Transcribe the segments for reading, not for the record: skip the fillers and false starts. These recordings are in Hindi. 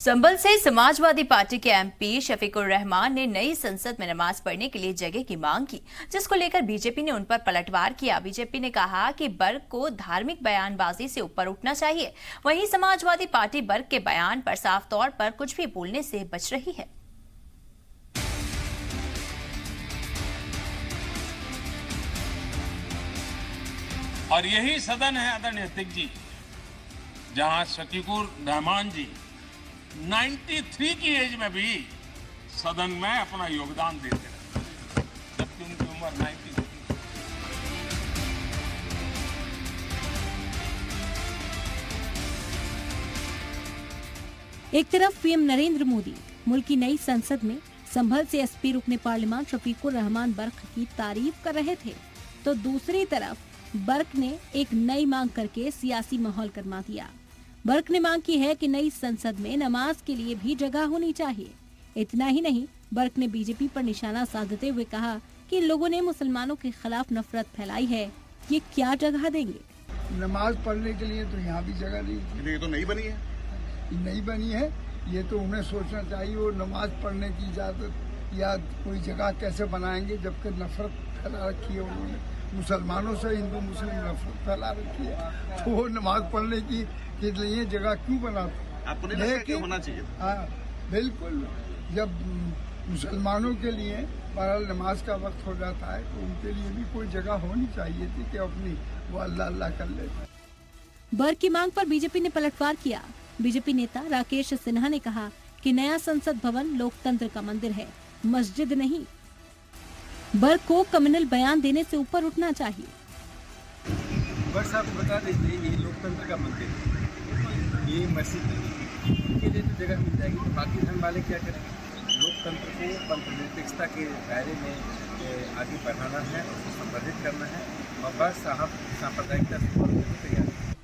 संभल से समाजवादी पार्टी के एमपी शफीकुर रहमान ने नई संसद में नमाज पढ़ने के लिए जगह की मांग की, जिसको लेकर बीजेपी ने उन पर पलटवार किया। बीजेपी ने कहा कि बर्क को धार्मिक बयानबाजी से ऊपर उठना चाहिए। वहीं समाजवादी पार्टी बर्क के बयान पर साफ तौर पर कुछ भी बोलने से बच रही है। और यही सदन है आदरणीय अध्यक्ष जी, जहां शफीकुर रहमान जी 93 की एज में भी सदन में अपना योगदान देते रहे, जबकि उनकी उम्र 93 थी। एक तरफ पीएम नरेंद्र मोदी मुल्क की नई संसद में संभल से एसपी रुकने पार्लियामान शफीकुर रहमान बर्क की तारीफ कर रहे थे, तो दूसरी तरफ बर्क ने एक नई मांग करके सियासी माहौल गरमा दिया। बर्क ने मांग की है कि नई संसद में नमाज के लिए भी जगह होनी चाहिए। इतना ही नहीं, बर्क ने बीजेपी पर निशाना साधते हुए कहा कि इन लोगों ने मुसलमानों के खिलाफ नफरत फैलाई है, ये क्या जगह देंगे। नमाज पढ़ने के लिए तो यहाँ भी जगह नहीं, ये तो नहीं बनी है, नहीं बनी है। ये तो उन्हें सोचना चाहिए, वो नमाज पढ़ने की इजाजत या कोई जगह कैसे बनाएंगे, जबकि नफरत फैला रखी है उन्होंने मुसलमानों से। हिंदू मुस्लिम नफरत फैला रखी है, तो वो नमाज पढ़ने की के लिए जगह क्यों बनाते? आपको नहीं लगता कि होना चाहिए? हाँ बिल्कुल, जब मुसलमानों के लिए बहरहाल नमाज का वक्त हो जाता है तो उनके लिए भी कोई जगह होनी चाहिए थी कि अपनी वो अल्लाह अल्लाह कर ले। बर्क की मांग पर बीजेपी ने पलटवार किया। बीजेपी नेता राकेश सिन्हा ने कहा कि नया संसद भवन लोकतंत्र का मंदिर है, मस्जिद नहीं। बर्क को कम्युनल बयान देने से ऊपर उठना चाहिए। बर्क साहब बता दीजिए, ये लोकतंत्र का मंदिर है, ये मस्जिद नहीं। इनके लिए तो जगह मिल जाएगी, तो बाकी धर्म वाले क्या करेंगे? लोकतंत्र को पंथनिरपेक्षता के दायरे में आगे बढ़ाना है, उसको संवर्धित करना है, और बर्क साहब सांप्रदायिकता से तैयार है।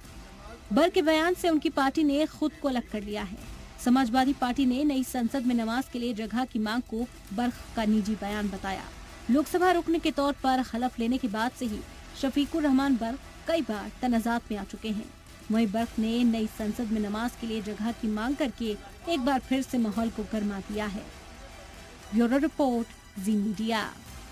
बर्क के बयान से उनकी पार्टी ने खुद को अलग कर लिया है। समाजवादी पार्टी ने नई संसद में नमाज के लिए जगह की मांग को बर्क का निजी बयान बताया। लोकसभा रुकने के तौर पर हलफ लेने के बाद से ही शफीकुर रहमान बर्क कई बार तनाजात में आ चुके हैं। वहीं बर्क ने नई संसद में नमाज के लिए जगह की मांग करके एक बार फिर से माहौल को गर्मा दिया है। ब्यूरो रिपोर्ट, जी मीडिया।